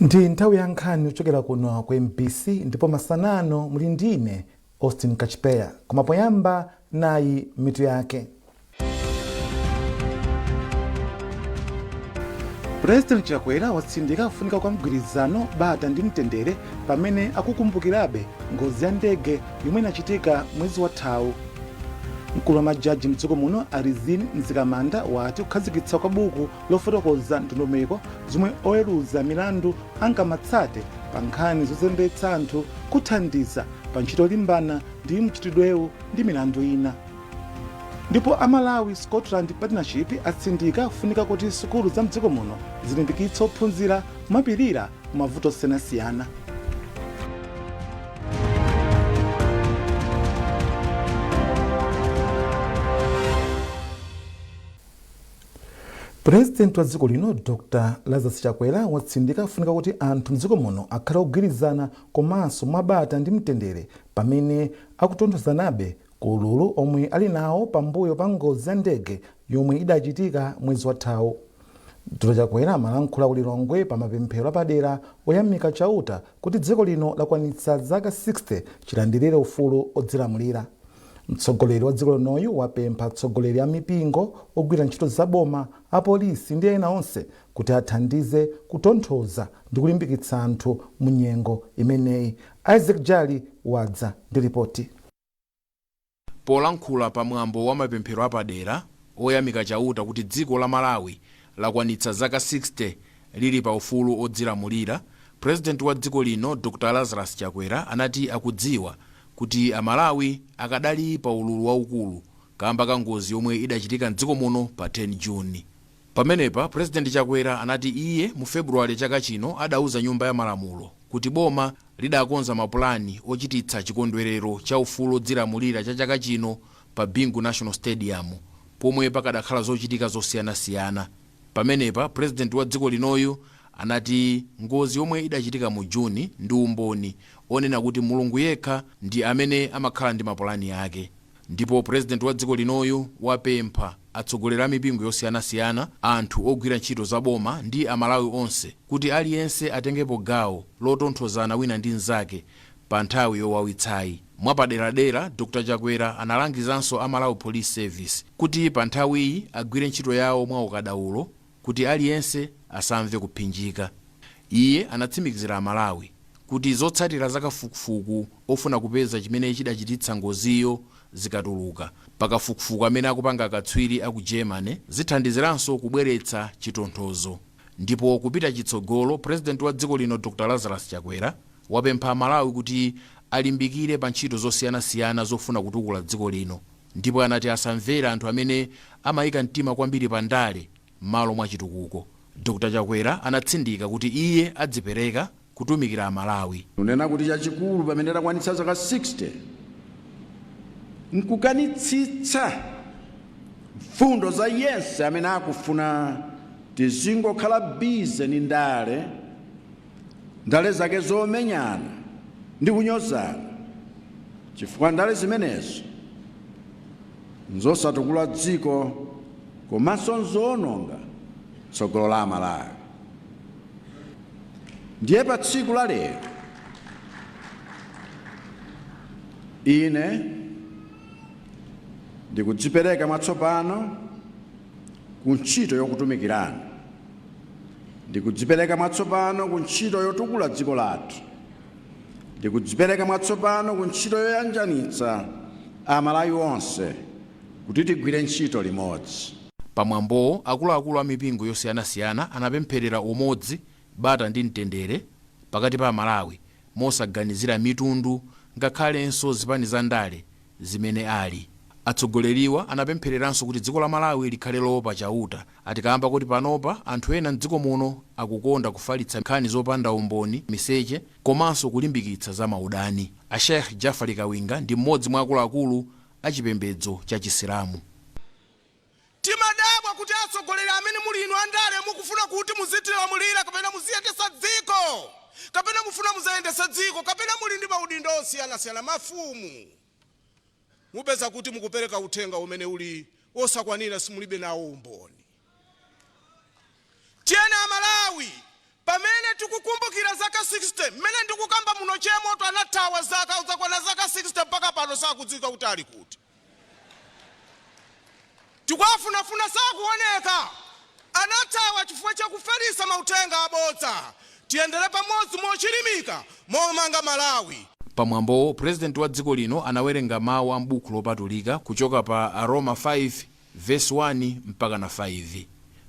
Ndi nthawi ya nkhani kuchokera kuno ku MBC ndipo masanano muli ndine Austin Kachipeya, koma poyamba nayi mitu yake. President Chakwera watsindika kufunika kwa mgwirizano bata ndi mtendere pamene akukumbukirabe ngozi ya ndege yomwe inachitika mwezi wathawu. Mkulu wa majaji mdziko muno Arizin Nzikamanda wati kukhazikitsa kwa buku lofotokoza ndondomeko zomwe oweruza milandu angamatsate pa nkhani zozembetsa anthu kuthandiza pa ntchito yolimbana ndi mchitidwewu ndi milandu ina. Ndipo Amalawi Scotland Partnership atsindika kufunika kuti sukulu za mdziko muno zilimbikitsa ophunzira kumapirira kumavuto osiyanasiyana. President wa dziko lino Dr. Lazarus Chakwera watsindika kufunika kuti anthu mdziko muno akhala kugwirizana komanso mwabata ndi mtendere pamene akutonthozanabe ku ululu omwe ali nawo pambuyo pa ngozi ya ndege yomwe idachitika mwezi wathawu. Dr. Chakwera amalankhula kulilongwe pa mapemphero apadera oyamika chauta kuti dziko lino lakwanitsa zaka 60 chilandirire ufulu odzilamulira. Mtsogoleri wa dziko linoyu wapempha atsogoleri a mipingo ogwira ntchito zaboma, apolisi ndi ena onse kuti athandize kutonthoza ndi kulimbikitsa anthu mu nyengo imeneyi. Isaac Jali wadza ndi ripoti. Polankhula pa mwambo wa mapemphero apadera oyamika chauta kuti dziko la Malawi lakwanitsa zaka 60 lili pa ufulu odzilamulira, President wa dziko lino Dr. Lazarus Chakwera anati akudziwa kuti Amalawi akadali pa ululu waukulu kamba ka ngozi yomwe idachitika mdziko muno pa 10 Juni. Pamenepa President Chakwera anati iye mu Februwale chaka chino adauza nyumba ya malamulo kuti boma lidakonza mapulani ochititsa chikondwerero cha ufulu odzilamulira cha chaka chino pa Bingu National Stadium, pomwe pakadakhala zochitika zosiyanasiyana. Pamenepa President wa dziko linoyu anati ngozi yomwe idachitika mu Juni ndi umboni onena kuti Mulungu yekha ndi amene amakhala ndi mapulani ake. Ndipo President wa dziko linoyu wapempha atsogoleri a mipingo yosiyanasiyana, anthu ogwira ntchito zaboma ndi Amalawi onse kuti aliyense atengepo gawo lotonthozana wina ndi nzake pa nthawi yowawitsayi. Mwapaderadera Dr. Chakwera analangizanso Amalawi Police Service kuti pa nthawiyi agwire ntchito yawo mwa ukadaulo kuti aliyense asamve kuphinjika. Iye anatsimikizira Amalawi kuti zotsatira zakafukufuku ofuna kupeza chimene chidachititsa ngoziyo zikatuluka pakafukufuku amene akupanga akatswiri aku Germany zithandiziranso kubweretsa chitonthozo. Ndipo kupita chitsogolo, President wa dziko lino Dr. Lazarus Chakwera wapempha Amalawi kuti alimbikire pa ntchito zosiyanasiyana zofuna kutukula dziko lino, ndipo anati asamvera anthu amene amayika mtima kwambiri pa ndale m'malo mwa chitukuko. Dr. Chakwera anatsindika kuti iye adzipereka kutumikira Amalawi. Unena kuti chachikulu pamene lakwanitsa zaka 60 nkukanitsitsa mfundo za yense amene akufuna tizingokhala bize ni ndale zake zomenyana ndi kunyozana, chifukwa ndale zimenezo nzosatukula dziko komanso nzoononga tsogolo la Amalawi. Ndiye pa tsiku la lero ine ndikudzipereka mwatsopano ku ntchito yokutumikirana, ndikudzipereka mwatsopano ku ntchito yotukula dziko lathu, ndikudzipereka mwatsopano ku ntchito yoyanjanitsa Amalawi onse kuti tigwire ntchito limodzi. Pamwambo akuluakulu a mipingo yosiyanasiyana anapempherera umodzi, bata ndi mtendere pakati pa Amalawi mosaganizira mitundu ngakhalenso zipani za ndale zimene ali. Atsogoleriwa anapemphereranso kuti dziko la Malawi likhale lopa chauta, atikamba kuti panopa anthu ena mdziko muno akukonda kufalitsa nkhani zopanda umboni, miseche komanso kulimbikitsa za maudani. A Sheikh Jafari Kawinga ndi mmodzi mwa akuluakulu a chipembedzo cha Chisilamu. Timadabwa kuti atsogoleri amene muli inu andale mukufuna kuti muzitilamulira kapena muziyendesa dziko, kapena mufuna muzayendesa dziko, kapena muli ndi maudindo osiyanasiyana mafumu, mupeza kuti mukupereka uthenga umene uli osakwanira, simulibe nawo umboni. Tiena Amalawi pamene tikukumbuka zaka 60 mmene ndikukamba muno chemoto anathawa zaka uzakwana zaka 60 mpaka pano sakudziwika kuti ali kuti. Tikwafunafuna sakuoneka. Anathawa chifukwa chakuferisa mautenga abodza. Tiyendere pamodzi mochilimika momanga Malawi. Pamwambo president wa dziko lino anawerenga mawu a m'buku lopatulika kuchoka pa Aroma 5 verse 1 mpaka na 5.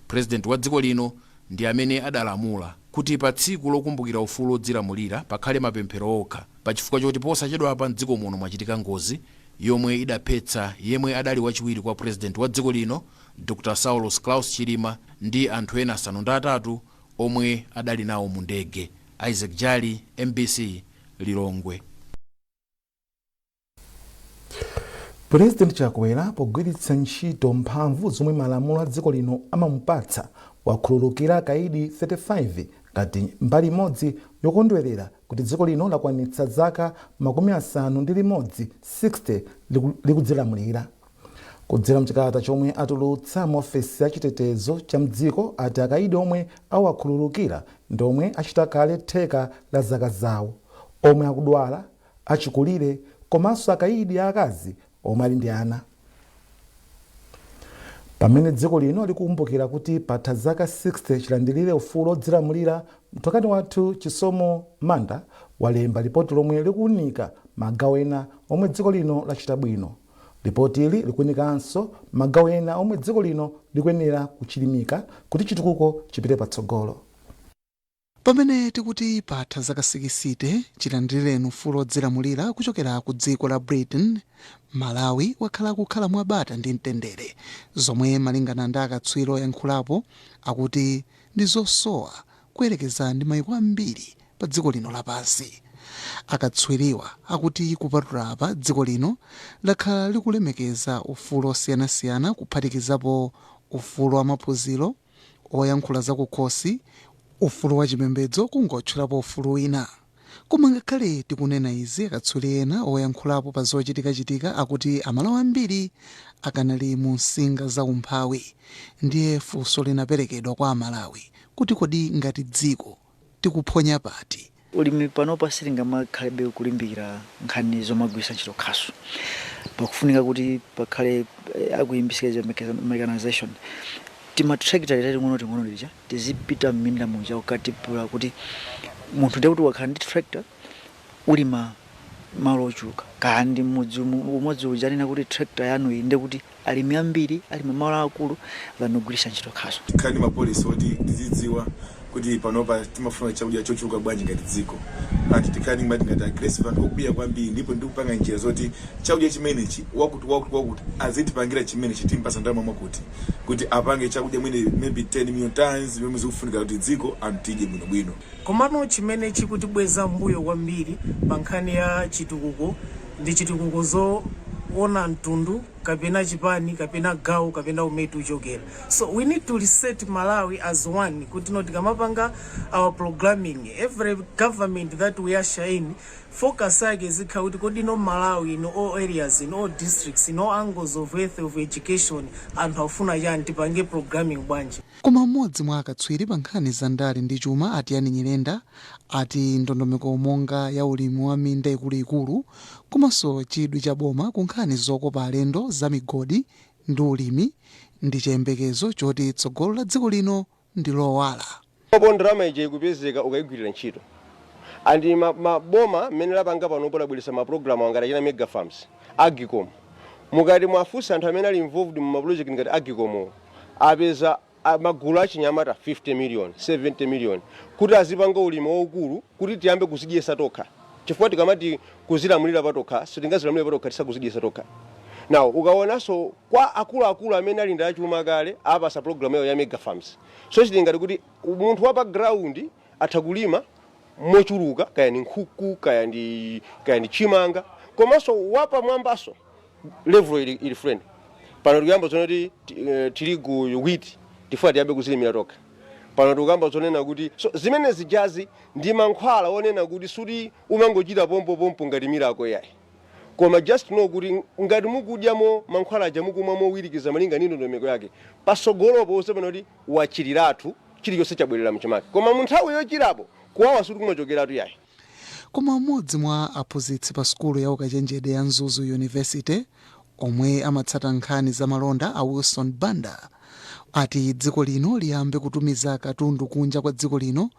President wa dziko lino ndi amene adalamula kuti pa tsiku lokumbukira ufulu odzilamulira pakhale mapemphero okha pachifukwa choti posachedwa pa dziko muno mwachitika ngozi yomwe idaphetsa yemwe adali wachiwiri kwa president wa dziko lino Dr. Saulos Klaus Chilima ndi anthu ena 8 omwe adali nawo mu ndege. Isaac Jali, MBC, Lilongwe. President Chakwera pogwiritsa ntchito mphamvu zomwe malamulo a dziko lino amamupatsa wakhululukira akaidi 35 ngati mbali imodzi yokondwerera kuti dziko lino lakwanitsa zaka 60 likudzilamulira. Kudzera mchikata chomwe atulutsa mu ofesi ya chitetezo cha mdziko ati akaidi omwe awakhululukira ndi omwe achita kale theka la zaka zawo, omwe akudwala, achikulire komanso akaidi akazi omwe ali ndi ana. Pamene dziko lino likukumbukira kuti patha zaka 60 chilandilire ufulu odzilamulira, mtokani wathu Chisomo Manda walemba ripoti lomwe likuunika magawo ena omwe dziko lino lachita bwino. Ripoti ili likuunikanso magawo ena omwe dziko lino likuyenera kuchilimika kuti chitukuko chipite patsogolo. Pamene tikuti patha zaka 60 chilandilire ufulu odzilamulira kuchokera ku dziko la Britain, Malawi wakhala kukhala mwabata ndi mtendere, zomwe malingana ndi akatswiri oyankhulapo akuti ndi zosowa kuyerekeza ndi mayiko ambiri pa dziko lino lapansi. Akatswiriwa akuti kupatula apa dziko lino lakhala likulemekeza ufulu osiyanasiyana kuphatikizapo ufulu wa maphunziro, oyankhula zakukhosi, ufulu wa chipembedzo kungotchulapo ufulu wina. Koma ngakhale tikunena izi, akatswiri ena oyankhulapo pa zochitika akuti amalawi ambiri akanali mu nsinga za umphawi. Ndiye funso linaperekedwa kwa Amalawi kuti kodi ngati dziko tikuphonya pati. Ulimi panopa silingamakhalebe kulimbikira nkhani zomagwiritsa ntchito khasu. Pakufunika kuti pakhale akuyimbisika mechanization. Timatrakitali tating'ono lija tizipita m'minda munja ukatipula kuti munthu ndiye kuti wakhala ndi tractor ulima malo ochuluka. Kandi umodzi uja anena kuti tractor yanu iyi ndiye kuti alimi ambiri alima malo akulu vanogwiritsa ntchito khasu. Tikhani mapolisi oti tizidziwa kuti panopa timafuna chakudya chochuluka bwanji ngati dziko. Ati tikhani ngati aggressive vanhu okubiya kwambiri, ndipo ndikupanga njira zoti chakudya chimenechi wakuti azitipangira chimenechi timpasa ndalama mwakuti kuti apange chakudya mwene maybe 10 million tons zomwe zikufunika kuti dziko anthu tidye bwinobwino. Komano chimenechi kutibweza mbuyo kwambiri pa nkhani ya chitukuko ndi chitukuko zoona mtundu kapena chipani kapena gawo kapena umetu uchokera. So we need to reset Malawi as one kuti no tikamapanga our programming, every government that we are sharing focus yake zikha kuti kodi no Malawi in all areas, in all districts, in all angles of health, of education anthu afuna chani tipange programming bwanji. Koma mmodzi mwa akatswiri pa nkhani za ndale ndi chuma ati yani Nyirenda ati ndondomeko monga ya ulimi wa minda ikuluikulu komanso chidwi cha boma ku nkhani zokopa alendo za migodi ndi ulimi ndi chiyembekezo choti tsogolo la dziko lino ndi lowala. Ndalama ije ikupezeka ukayigwirira ntchito. Andi maboma mmene lapanga panopo labweresa maprogramu angati china mega farms Agicom. Mukati mwafunsa anthu amene ali involved mu maproject ngati Agicom apeza magulu achinyamata 50 million 70 million kuti azipanga ulimi waukulu kuti tiyambe kuzidyesa tokha. Chifukwa tikamati kuzilamulira patokha sitingazilamulire patokha tisakuzidyesa tokha. Now ukaonanso kwa akulu amene ali ndi achuma kale apasa program ya mega farms. So chitingati kuti munthu wa background athakulima mochuluka kaya ni nkhuku kaya ndi chimanga komanso wapa mwambaso level ili friend. Pano tikuyamba zonoti tirigu wheat tifuna tiyabe kuzilimira tokha. Pano tikuyamba zonena kuti so zimene zijazi ndi mankhwala onena kuti suti umangochita pompo ngati mirako yayi. Koma just know kuti ngati mukudyamo mankhwala aja mukumwamo wirikiza malinga ndi ndondomeko yake pasogolopo usepana kuti wachiriratu chilichonse chabwerera mchimake. Koma mu nthawi yochirapo kuwawa sitikumachokera tuyayi. Koma mmodzi mwa aphunzitsi pa sukulu ya ukachenjede ya Mzuzu University omwe amatsata nkhani za malonda a Wilson Banda ati dziko lino liyambe kutumiza katundu kunja kwa dziko lino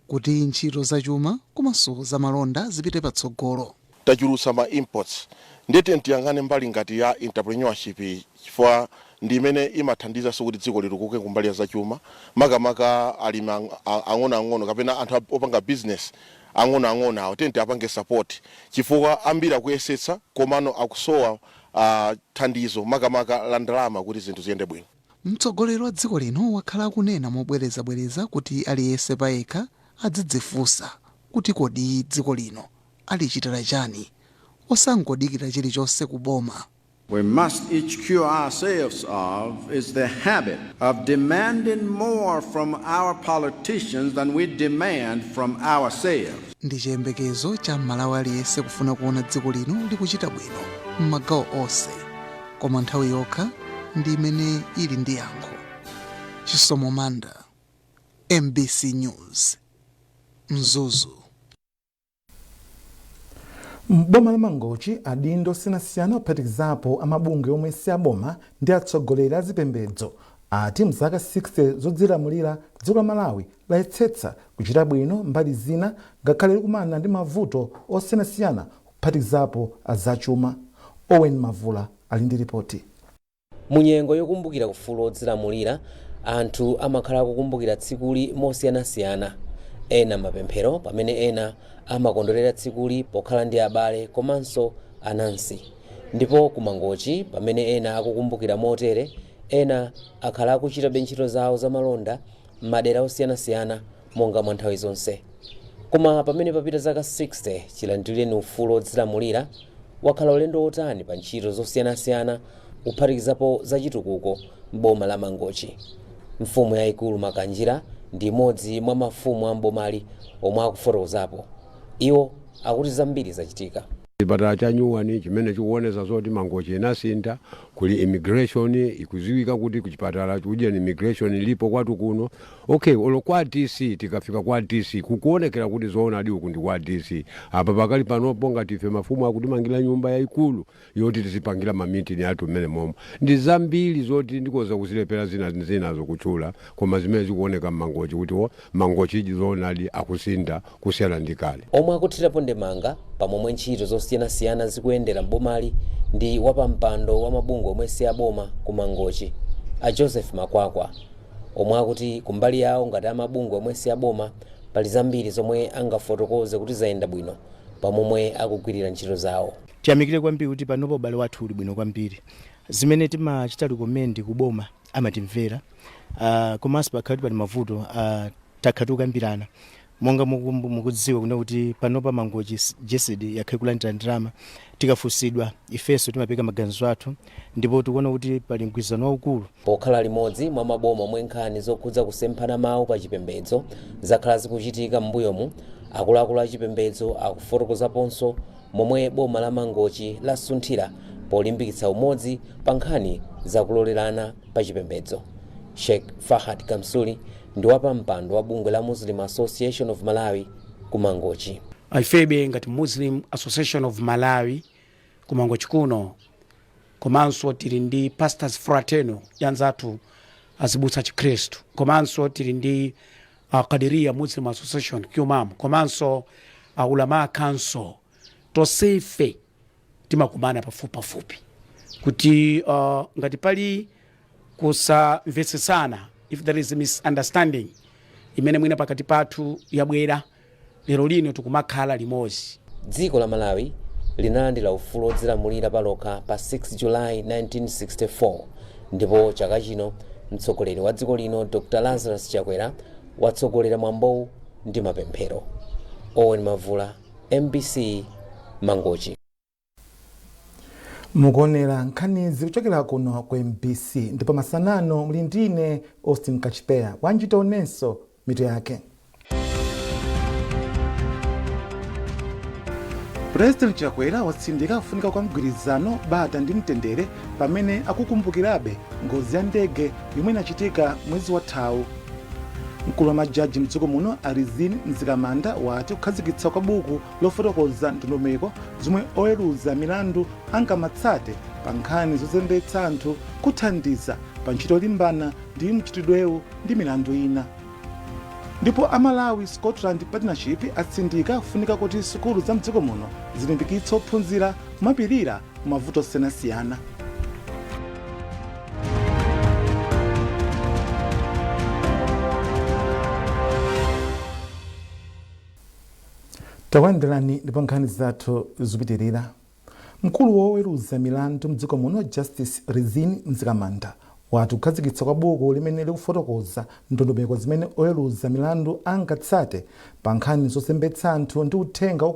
kuti ntchito zachuma komanso za malonda zipite patsogolo. Tachulusa ma imports ndete ntiyangane mbali ngati ya entrepreneurship chifukwa ndi imene imathandiza kuti dziko litukuke kumbali ya zachuma makamaka alimi ang'ono kapena anthu opanga business ang'ono awo tente apange support chifukwa ambiri akuyesetsa komano akusowa thandizo makamaka la ndalama kuti zinthu ziyende bwino. Mtsogoleri wa dziko lino wakhala akunena mobwerezabwereza kuti aliyense payekha adzidzifunsa kuti kodi dziko lino alichitira chani osangodikira chilichonse kuboma. We must each cure ourselves of is the habit of demanding more from our politicians than we demand from ourselves. Ndi chiyembekezo cha Malawi aliyense kufuna kuona dziko lino likuchita bwino m'magawo onse, koma nthawi yokha ndi imene ili ndi yankho. Chisomo Manda, MBC News, Mzuzu. Mboma la Mangochi adindo osiyanasiyana ophatikizapo amabungwe omwe si aboma ndi atsogoleri a zipembedzo ati mzaka 60 zodzilamulira dziko la Malawi layesetsa kuchita bwino mbali zina ngakhale likumana ndi mavuto osiyanasiyana kuphatikizapo azachuma. Owen Mavula ali ndi ripoti. Munyengo yokumbukira ufulu odzilamulira anthu amakhala kukumbukira tsikuli mosiyanasiyana. Ena mapemphero pamene ena amakondwerera tsikuli pokhala ndi abale komanso anansi. Ndipo ku Mangochi pamene ena akukumbukira motere, ena akhala akuchita ntchito zawo za malonda m'madera osiyanasiyana monga mwa nthawi zonse. Koma pamene papita zaka 60 chilandirireni ufulu odzilamulira, wakhala ulendo otani pa ntchito zosiyanasiyana kuphatikizapo zachitukuko m'boma la Mangochi. Mfumu yayikulu Makanjira ndi imodzi mwa mafumu a mbomali omwe akufotokozapo. Iwo akuti zambiri zachitika. Chipatala cha Nyuwani chimene chikuonesa zoti Mangochi inasintha, kuli immigration ikuziwika kuti kuchipatala chuje ni immigration ilipo kwatu kuno. Okay, olo kwa DC tikafika kwa DC kukuonekera kuti zoona adi uku ndi kwa DC. Apa pakali panopo ngati ife mafumu akutimangila nyumba yayikulu yoti tizipangira mamiti ni atu mmene momo. Ndi zambiri zoti ndikoza kuzilepera zinazo kuchula koma zimene zikuoneka Mangochi kuti Mangochi zoona adi akusintha kusiyana ndi kale. Omwe akuthirapo ndemanga pamomwe ntchito zosiyanasiyana zikuyendera mbomali ndi wapampando wa mabungwe omwe si aboma ku Mangochi a Joseph Makwakwa, omwe akuti kumbali yawo ngati amabungwe omwe si aboma pali zambiri zomwe angafotokoze kuti zayenda bwino pamomwe akugwirira ntchito zawo. Tiyamikire kwambiri kuti panopo ubale wathu uli bwino kwambiri. Zimene timachita recommend kuboma amatimvera, komanso pakhala pali mavuto takhatu kambirana. Monga mukudziwa kuna kuti panopa Mangochi JSD yakhala kulandira ndalama tikafusidwa ifenso timapeka maganizo athu ndipo tikuona kuti pali mgwirizano waukulu. Pokhala limodzi mwa maboma omwe nkhani zokhudza kusemphana mawu pa chipembedzo zakhala zikuchitika m'mbuyomu, akuluakulu a chipembedzo akufotokozaponso momwe boma la Mangochi lasunthira polimbikitsa umodzi pa nkhani zakulolerana pa chipembedzo. Sheikh Fahad Kamsuli ndi wapampando wa bungwe la Muslim Association of Malawi ku Mangochi. Ifebe ngati Muslim Association of Malawi ku Mangochi kuno komanso tili ndi Pastors Fraternal yanzatu azibutsa Chikristu, komanso tili ndi Qadiria Muslim Association Kyumam, komanso Ulama Council. Tosefe timakumana pafupi kuti ngati pali kusamvetsesana, if there is a misunderstanding imene mwina pakati pathu yabwera, lero lino tikumakhala limodzi. Dziko la Malawi linalandira ufulu odzilamulira palokha pa 6 July 1964, ndipo chaka chino mtsogoleri wa dziko lino Dr. Lazarus Chakwera watsogolera mwambowu ndi mapemphero. Owen Mavula, MBC, Mangochi. Mukuonera nkhanizi kuchokera kuno ku MBC ndipo masanano muli ndine Austin Kachipeya wanjita onenso mito yake. President Chakwera watsindika kufunika kwa mgwirizano bata ndi mtendere pamene akukumbukirabe ngozi ya ndege yomwe inachitika mwezi wathawu. mkulu wa majaji mdziko muno Arizin Mzikamanda wati kukhazikitsa kwa buku lofotokoza ndondomeko zomwe oweruza milandu angamatsate pa nkhani zozembetsa anthu kuthandiza pa ntchito yolimbana ndi mchitidwewu ndi milandu ina. Ndipo Amalawi Scotland Partnership atsindika kufunika kuti sukulu za mdziko muno zilimbikitsa ophunzira kumapirira mavuto osiyanasiyana. Tawandelani ndipo nkhani zathu zupitirira. Mkulu woweruza milandu mdziko muno Justice Rizin Mzikamanda wati kukhazikitsa kwa buku limene likufotokoza ndondomeko zimene oweruza milandu angatsate pa nkhani zozembetsa anthu ndi uthenga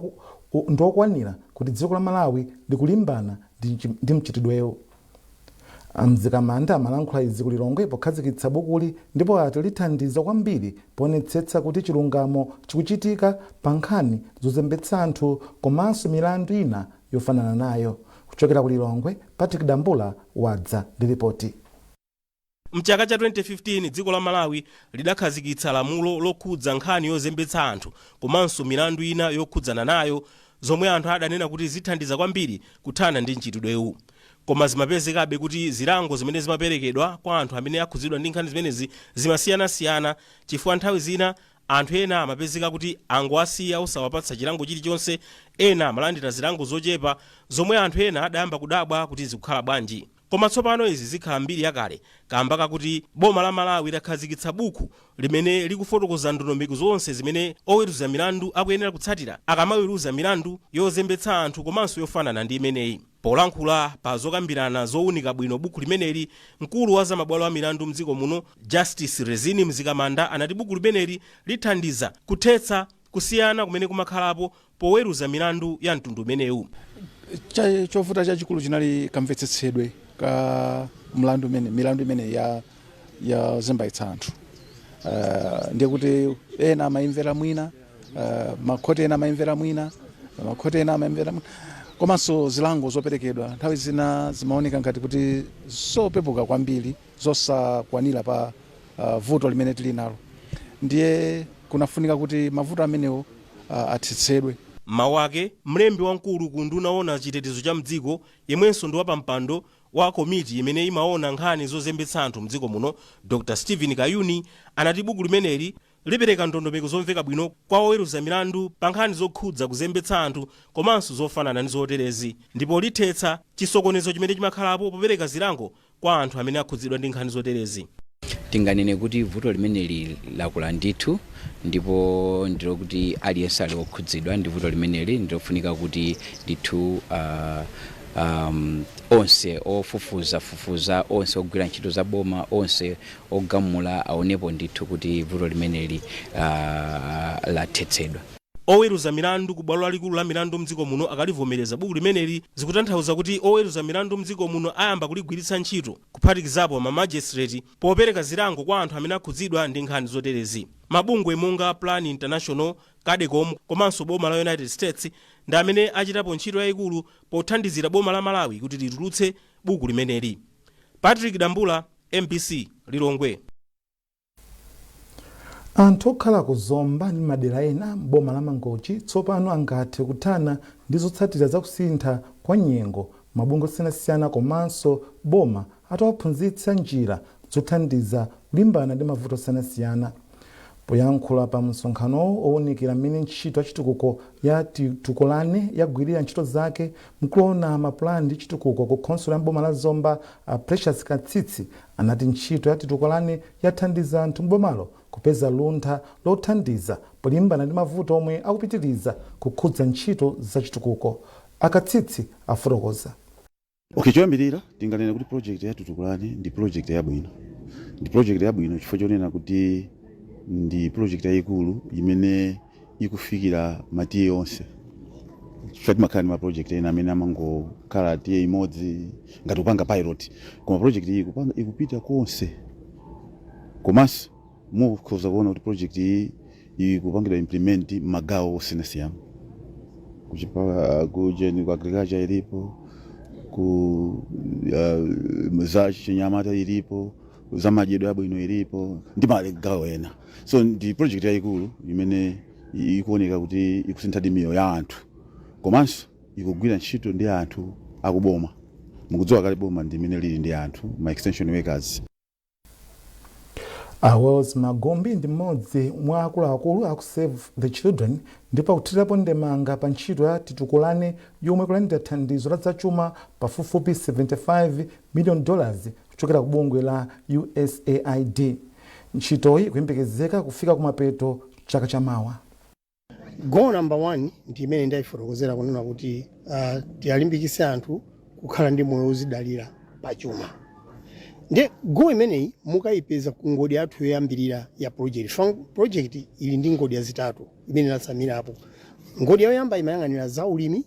ndokwanira kuti dziko la Malawi likulimbana ndi mchitidwewo. Mzikamanda amalankhula izi ku Lilongwe pokhazikitsa bukuli ndipo ati lithandiza kwambiri poonetsetsa kuti chilungamo chikuchitika pa nkhani zozembetsa anthu komanso milandu ina yofanana nayo. Kuchokera ku Lilongwe, Patrick Dambula wadza ndi ripoti. Mchaka cha 2015 dziko la Malawi lidakhazikitsa lamulo lokhudza nkhani yozembetsa anthu komanso milandu ina yokhudzana nayo zomwe anthu adanena kuti zithandiza kwambiri kuthana ndi mchitidwewu. Koma zimapezekabe kuti zilango zimene zimaperekedwa kwa anthu amene akhudzidwa ndi nkhani zimenezi zimasiyanasiyana chifukwa nthawi zina anthu ena amapezeka kuti angowasiya osawapatsa chilango chilichonse, ena amalandira zilango zochepa zomwe anthu ena adayamba kudabwa kuti zikukhala bwanji. Koma tsopano izi zikhala mbiri yakale kamba kakuti boma la Malawi lakhazikitsa buku limene likufotokoza ndondomeko zonse zimene oweruza milandu akuyenera kutsatira akamaweruza milandu yozembetsa anthu komanso yofanana ndi imeneyi. Polankhula pa zokambirana zowunika bwino buku limeneli, mkulu wa zamabwalo a milandu mdziko muno Justice Rizin Mzikamanda anati buku limeneli lithandiza kuthetsa kusiyana kumene kumakhalapo poweruza milandu ya mtundu umenewu. Chovuta chachikulu chinali kamvetsetsedwe ka milandu imene ya zembetsa anthu. Ndiye kuti ena amaimvera mwina, makhoti ena amaimvera mwina, makhoti ena amaimvera mwina. Komanso zilango zoperekedwa nthawi zina zimaoneka ngati kuti zopepuka kwambiri, zosakwanira pa vuto limene tili nalo. Ndiye kunafunika kuti mavuto amenewo athetsedwe. Mawu ake mlembi wamkulu ku nduna yoona chitetezo cha mdziko yemwenso ndi wapampando wa komiti imene imaona nkhani zozembetsa anthu mdziko muno Dr. Stephen Kayuni anati buku limeneli lipereka ndondomeko zomveka bwino kwa oweruza milandu pa nkhani zokhudza kuzembetsa anthu komanso zofanana ndi zoterezi, ndipo lithetsa chisokonezo chimene chimakhalapo popereka zilango kwa anthu amene akhudzidwa ndi nkhani zoterezi. Tinganene kuti vuto limeneli lakula ndithu, ndipo ndilo kuti aliyense ali okhudzidwa ndi vuto limeneli ndilofunika kuti ndithu onse ofufuza onse ogwira ntchito za boma onse ogamula aonepo ndithu kuti vuto limeneli lathetsedwa. Oweruza milandu ku bwalo lalikulu la milandu mdziko muno akalivomereza buku limeneli zikutanthauza kuti oweruza milandu mdziko muno ayamba kuligwiritsa ntchito kuphatikizapo mamagistrate popereka zilango kwa anthu amene akhudzidwa ndi nkhani zoterezi. Mabungwe monga Plan International, Cadecom komanso boma la United States ndi amene achitapo ntchito yayikulu pothandizira boma la Malawi kuti litulutse buku limeneli. Patrick Dambula, MBC, Lilongwe. Anthu okhala kuzomba ndi madera ena boma la Mangochi tsopano angathe kuthana ndi zotsatira zakusintha kwa nyengo. Mabungwe osiyanasiyana komanso boma atawaphunzitsa njira zothandiza kulimbana ndi mavuto osiyanasiyana. Poyankhula pa msonkhano owunikira mmene ntchito ya chitukuko ya Tukolani yagwirira ntchito zake, mkulu woona mapulani ndi chitukuko ku khonsolo ya boma la Zomba Precious Katsitsi anati ntchito ya Tukolani yathandiza anthu m'bomalo kupeza luntha lothandiza polimbana ndi mavuto omwe akupitiriza kukhudza ntchito za chitukuko. Akatsitsi afotokoza. Choyambirira tinganena kuti project ya Tukolani ndi project yabwino. Ndi project yabwino chifukwa chonena kuti ndi project yayikulu imene ikufikira matiye onse. Chifukwa timakhala ndi ma project ena amene amangokhala tiye imodzi ngati kupanga pilot. Koma project iyi ikupita konse. Komanso mukhoza kuona kuti project iyi ikupangidwa implement magawo osiyanasiyana. Ku agriculture ilipo, ku za chinyamata ilipo, zamadyedwe abwino ilipo ndi magawo ena. So ndi project yayikulu imene ikuoneka kuti ikusintha miyoyo ya anthu komanso ikugwira ntchito ndi anthu akuboma. Mukudziwa kale boma ndi imene lili ndi anthu ma extension workers. Wells Magombi ndi mmodzi mwa akuluakulu aku Save the Children ndipo akuthirapo ndemanga pa ntchito ya Titukulane yomwe kulandira thandizo la zachuma pafupifupi $75 million kuchokera ku bungwe la USAID. Ntchitoyi ikuyembekezeka kufika kumapeto chaka chamawa. Goal number 1 ndi imene ndayifotokozera kunena kuti tiyalimbikitse anthu kukhala ndi moyo wozidalira pachuma. Nde goal imeneyi mukayipeza ku ngodi yathu yoyambirira ya project ili ndi ngodi ya zitatu imene natsamirapo. Ngodi yoyamba imayang'anira za ulimi,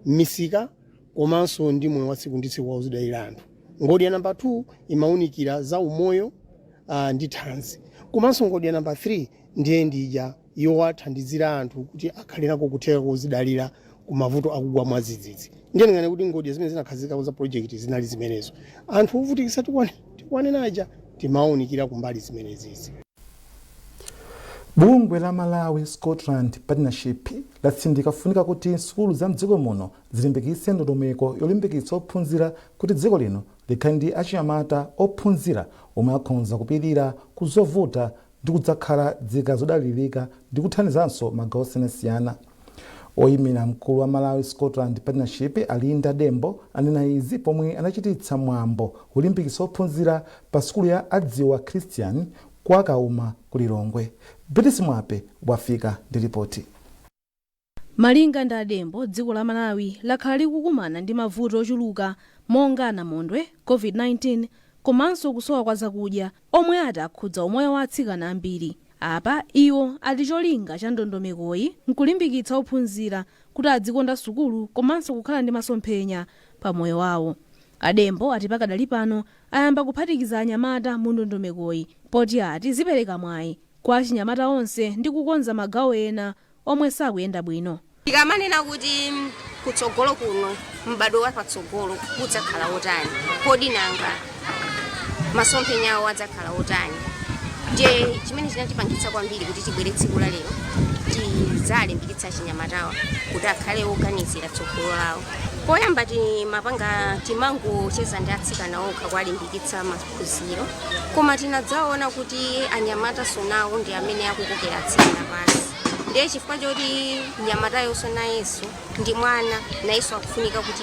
misika komanso ndi moyo wa tsiku ndi tsiku wozidalira anthu. Ngodi ya number 2 imaunikira za umoyo ndi thanzi. Komanso ngodi ya number 3 ndiye ndija yowathandizira anthu kuti akhalenako kutheka kuzidalira ku mavuto akugwa mwadzidzidzi. Ndiye ngane kuti ngodi zimene zinakhazika za project zinali zimenezo. Anthu ovutikisa tikwane naja timaunikira kumbali zimenezi. Bungwe la Malawi Scotland Partnership latsindika kufunika kuti sukulu za mdziko muno zilimbikitse ndondomeko yolimbikitsa ophunzira kuti dziko lino likhale ndi achinyamata ophunzira omwe akhoza kupirira kuzovuta ndi kudzakhala dzika zodalirika ndi kuthandizanso magawo osiyanasiyana. Oyimira mkulu wa Malawi Scotland Partnership Alinda Dembo anena izi pomwe anachititsa mwambo olimbikitsa ophunzira pa sukulu ya Adziwa Christian kwa Kauma ku Lilongwe. British Mwape wafika ndi ripoti. Malinga ndi Dembo, dziko la Malawi lakhala likukumana ndi mavuto ochuluka monga namondwe, COVID-19 komanso kusowa kwa zakudya omwe akhudza umoyo wa atsikana ambiri. Apa iwo ali cholinga cha ndondomekoyi nkulimbikitsa ophunzira kuti adzikonda sukulu komanso kukhala ndi masomphenya pa moyo wawo. Adembo ati pakadali pano ayamba kuphatikiza anyamata mu ndondomekoyi poti ati zipereka mwayi kwa achinyamata onse ndi kukonza magawo ena omwe sakuyenda bwino. Tikamanena kuti kutsogolo kuno m'bado wa patsogolo kudzakhala otani, kodi nanga masomphenya awo adzakhala otani. Ndiye chimene chinatipangitsa kwambiri kuti tibwere tsiku la lero tizalimbikitsa achinyamatawa kuti akhale oganizira tsogolo lawo. Poyamba timangocheza ndi atsikana okha kuwalimbikitsa maphunziro, koma tinadzaona kuti anyamata sonawo ndi amene akukokera atsikana pansi. Ndiye chifukwa choti nyamatayo nayenso ndi mwana nayenso akufunika kuti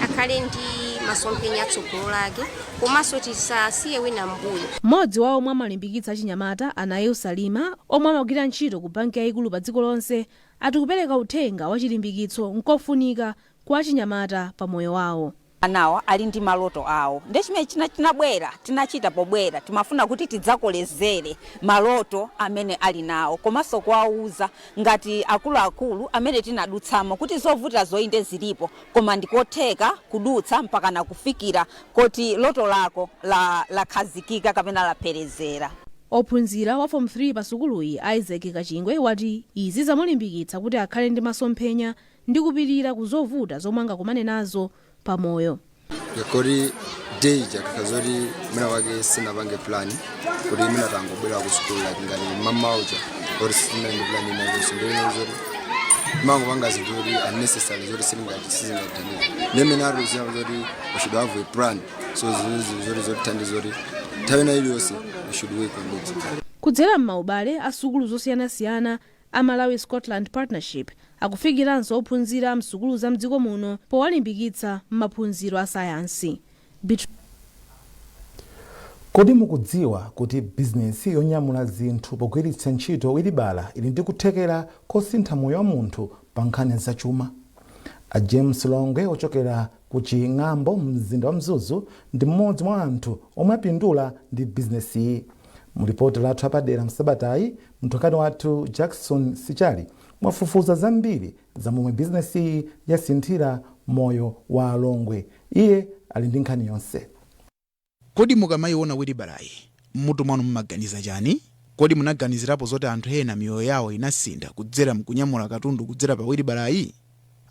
akhale ndi masomphenya atsogolo lake komanso tisasiye wina mbuyo. Mmodzi wa omwe amalimbikitsa achinyamata Anael Salima omwe amagwira ntchito ku banki yayikulu pa dziko lonse ati kupereka uthenga wa chilimbikitso nkofunika kwa achinyamata pa moyo wawo. Anawa ali ndi maloto awo. Ndiye chimene tinabwera tinachita pobwera timafuna kuti tidzakolezere maloto amene ali nawo komanso kuwauza ngati akuluakulu amene tinadutsamo kuti zovuta zoyinde zilipo koma ndikotheka kudutsa mpaka na kufikira kuti loto lako lakhazikika kapena lapherezera. Ophunzira wa form 3 pa sukuluyi Isaac Kachingwe wati izi zamulimbikitsa kuti akhale ndi masomphenya ndi kupirira kuzovuta zomwe angakumane nazo pamoyo. Yakori day jakakazori mwana wake sina bange plani kuti mina tangobwera ku school like ngani mama uja or sina ndi plani na kusindeni zori mango banga zidori unnecessary zori singa tani nemenaro zori we should have a plan so zori tandi zori tawena iliyose we should work on it. Kudzera m'maubale a sukulu zosiyanasiyana a Malawi Scotland Partnership akufikiranso ophunzira msukulu za mdziko muno powalimbikitsa m'maphunziro a sayansi. Kodi mukudziwa kuti bizinesi yonyamula zinthu pogwiritsa ntchito wilibala ili ndi kuthekera kosintha moyo wa munthu pa nkhani zachuma? A James Longwe ochokera ku Ching'ambo mzinda wa Mzuzu ndi mmodzi mwa anthu omwe apindula ndi bizinesi iyi. Mripoti lathu apadera msabatayi mtokani wathu Jackson Sichali mwafufuza zambiri za momwe bizinesi iyi yasinthira moyo wa Longwe. Iye ali ndi nkhani yonse. Kodi mukamayiona wilibalayi mmutu mwanu mmaganiza chani? Kodi munaganizirapo zoti anthu ena miyoyo yawo inasintha kudzera mkunyamula katundu kudzera pa wilibalayi?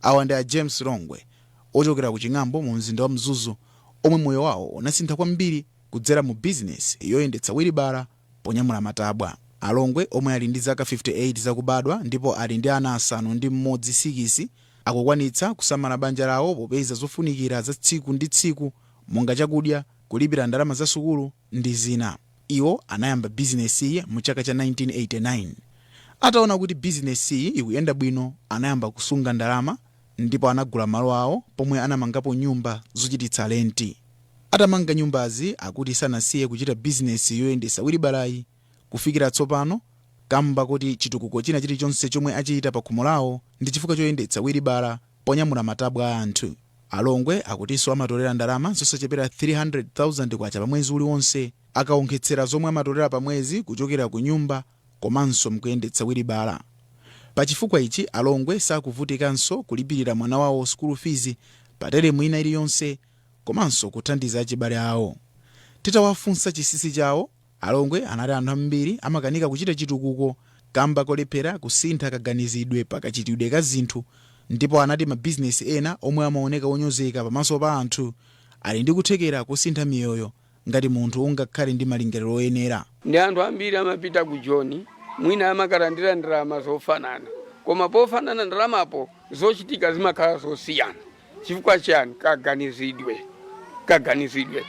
Awa ndi a James Longwe ochokera ku Ching'ambo mu mzinda wa Mzuzu omwe moyo wawo unasintha kwambiri kudzera mu bizinesi yoyendetsa wilibara ponyamula matabwa. Alongwe omwe ali ndi zaka 58 zakubadwa ndipo ali ndi ana asanu ndi mmodzi 6 akukwanitsa kusamala banja lawo popeza zofunikira za tsiku ndi tsiku monga chakudya, kulipira ndalama za sukulu ndi zina. Iwo anayamba bizinesi iyi mu chaka cha 1989. Ataona kuti bizinesi iyi ikuyenda bwino, anayamba kusunga ndalama ndipo anagula malo awo pomwe anamangapo nyumba zochititsa lenti. Atamanga nyumbazi akuti sanasiye kuchita bizinesi yoyendetsa wilibarayi kufikira tsopano, kamba kuti chitukuko china chilichonse chomwe achita pa khomo lawo ndi chifukwa choyendetsa wilibara ponyamula matabwa a anthu. Alongwe akutinso amatolera ndalama zosachepera 300,000 kwacha pa mwezi uliwonse, akaonkhetsera zomwe amatolera pa mwezi kuchokera ku nyumba komanso mkuyendetsa wilibara. Pa chifukwa ichi Alongwe sakuvutikanso kulipirira mwana wawo school fees pa teremu ina iliyonse komanso kuthandiza achibale awo. Titawafunsa chisisi chawo, Alongwe anati anthu ambiri amakanika kuchita chitukuko kamba kolephera kusintha kaganizidwe pakachitidwe ka zinthu, ndipo anati mabizinesi ena omwe amaoneka onyozeka pamaso pa anthu ali ndi kuthekera kusintha miyoyo ngati munthu ungakhale ndi malingaliro oyenera. Ndi anthu ambiri amapita ku Joni, mwina amakalandira ndalama zofanana, koma pofanana ndalamapo zochitika zimakhala zosiyana. Chifukwa chani? Kaganizidwe.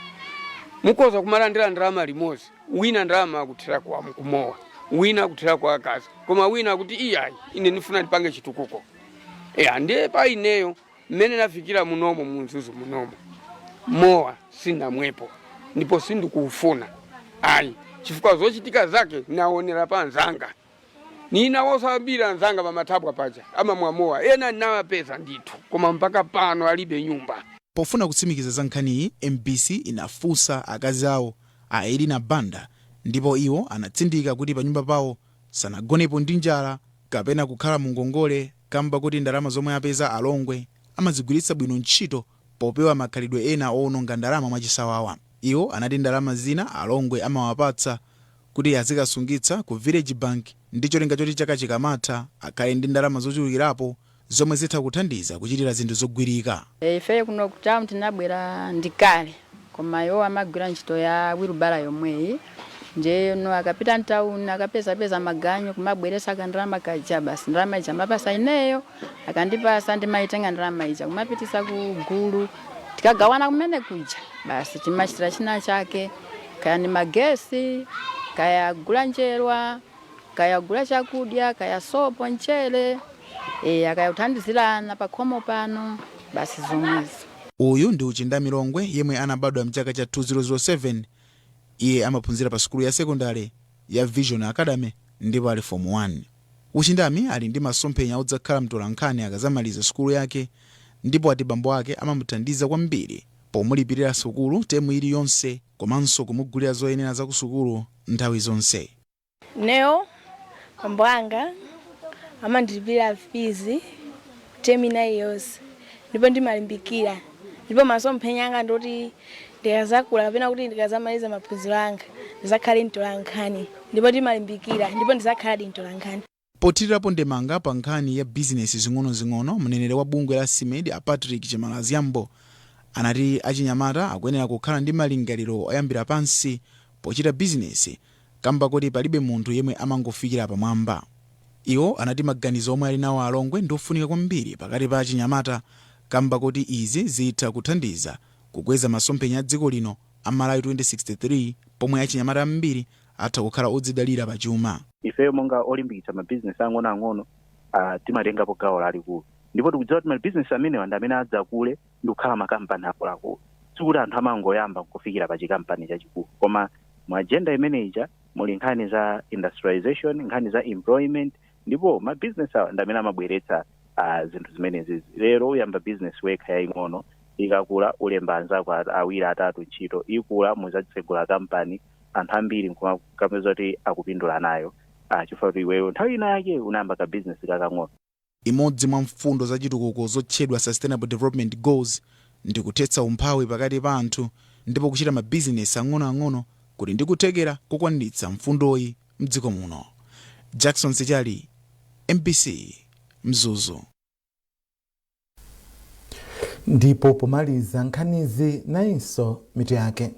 Mukoza kumalandira ndalama limodzi, wina ndalama akuthira kwa mkumowa, wina akuthira kwa akazi, koma wina akuti iyayi ine ndifuna ndipange chitukuko. Ndiye pa ineyo mmene nafikira munomo munzuzu munomo mowa sindamwepo ndipo sindikufuna ayi, chifukwa zochitika zake naonera pa nzanga. Nina wosabira nzanga pa matabwa paja ama mwamowa ena nawapeza ndithu, koma mpaka pano alibe nyumba. Pofuna kutsimikiza za nkhaniyi, MBC inafunsa akazi awo a Elina Banda, ndipo iwo anatsindika kuti pa nyumba pawo sanagonepo ndi njala kapena kukhala mu ngongole, kamba kuti ndalama zomwe apeza Alongwe amazigwiritsa bwino ntchito popewa makhalidwe ena owononga ndalama mwachisawawa. Iwo anati ndalama zina Alongwe amawapatsa kuti azikasungitsa ku Village Bank ndi cholinga choti chaka chikamatha akhale ndi ndalama zochulukirapo zomwe zitha kuthandiza kuchitira zinthu zogwirika. Ife kuno kutamu tinabwera ndikale, koma iwo amagwira ntchito ya wilibara yomweyi. Nje no akapita ntauni akapeza maganyo kumabweresa kandalama kaja, basi ndalama ija mapasa ineyo akandipasa ndimaitenga ndalama ija kumapitisa ku gulu tikagawana kumene kuja, basi timachitira china chake, kaya ni magesi, kaya gula njerwa, kaya gula chakudya, kaya sopo, mchele, akaya uthandizirana pa khomo pano, basi zomwezo. Uyu ndi Uchinda Milongwe yemwe anabadwa mchaka cha 2007. Iye amaphunzira pa sukulu ya sekondari ya Vision Academy ndipo ali form 1. Uchindami ali ndi masomphenya odzakhala mtolankhani akazamaliza sukulu yake, ndipo ati bambo ake amamuthandiza kwambiri pomulipirira sukulu temu iliyonse komanso kumugulira zoyenera za ku sukulu nthawi zonse. Neo bambo anga amandilipirira fees temu iliyonse ndipo ndimalimbikira, ndipo masomphenya anga ndoti ndikazakula kapena kuti ndikazamaliza maphunziro anga ndizakhale mtolankhani, ndipo ndimalimbikira ndipo ndizakhala mtolankhani. Pothirirapo ndemanga pa nkhani ya bizinesi zing'ono-zing'ono, mneneri wa bungwe la CIMED a Patrick Chimalaziambo anati achinyamata akuyenera kukhala ndi malingaliro oyambira pansi pochita bizinesi, kamba kuti palibe munthu yemwe amangofikira pamwamba. Iwo anati maganizo omwe ali nawo Alongwe ndofunika kwambiri pakati pa achinyamata, kamba kuti izi zitha kuthandiza kukweza masomphenya a dziko lino a Malawi 2063 pomwe achinyamata ambiri atha kukhala odzidalira pa chuma. Ifeyo monga olimbikitsa mabizinesi ang'ono-ang'ono timatengapo gawo lalikulu, ndipo tikudziwa kuti mabizinesi amenewa ndi amene adzakule ndi kukhala makampani akuluakulu. Sikuti anthu amangoyamba kufikira pa chikampani chachikulu, koma mu agenda imeneja muli nkhani za industrialization, nkhani za employment, ndipo mabizinesi awa ndi amene amabweretsa zinthu zimenezi. Lero uyamba business wekha yaying'ono, ikakula ulemba anzako awiri atatu ntchito, ikula muzadzitsegula kampani, anthu ambiri nkumakapeza kuti akupindula nayo chifukwa kuti iweyo nthawi ina yake unayamba ka business kakang'ono. Imodzi mwa mfundo za chitukuko zotchedwa Sustainable Development Goals ndi kuthetsa umphawi pakati pa anthu ndipo kuchita mabizinesi ang'ono-ang'ono kuti ndi kuthekera kukwaniritsa mfundoyi mdziko muno. Jackson Sechali, MBC, Mzuzu. Ndipo pomaliza nkhanizi nayinso mitu yake.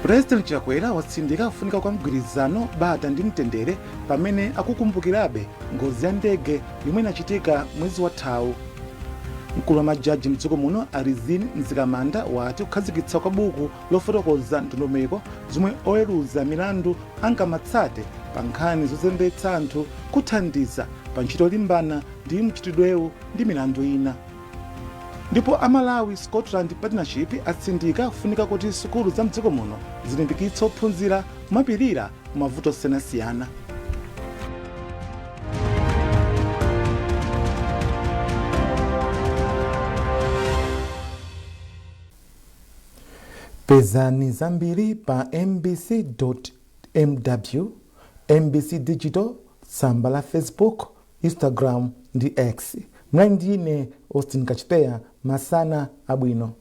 President Chakwera watsindika kufunika kwa mgwirizano bata ndi mtendere pamene akukumbukirabe ngozi ya ndege yomwe inachitika mwezi wathawu. Mkulu wa majaji mdziko muno Arizin Nzikamanda wati kukhazikitsa kwa buku lofotokoza ndondomeko zomwe oweruza milandu angamatsate pa nkhani zozembetsa anthu kuthandiza pa ntchito yolimbana ndi mchitidwewu ndi milandu ina. Ndipo Amalawi Scotland Partnership atsindika kufunika kuti sukulu za mdziko muno zilimbikitsa ophunzira mapirira mavuto osiyanasiyana. Pezani zambiri pa mbc.mw, MBC Digital, tsamba la Facebook, Instagram ndi X. Mlandine Austin Kachpeya, masana abwino.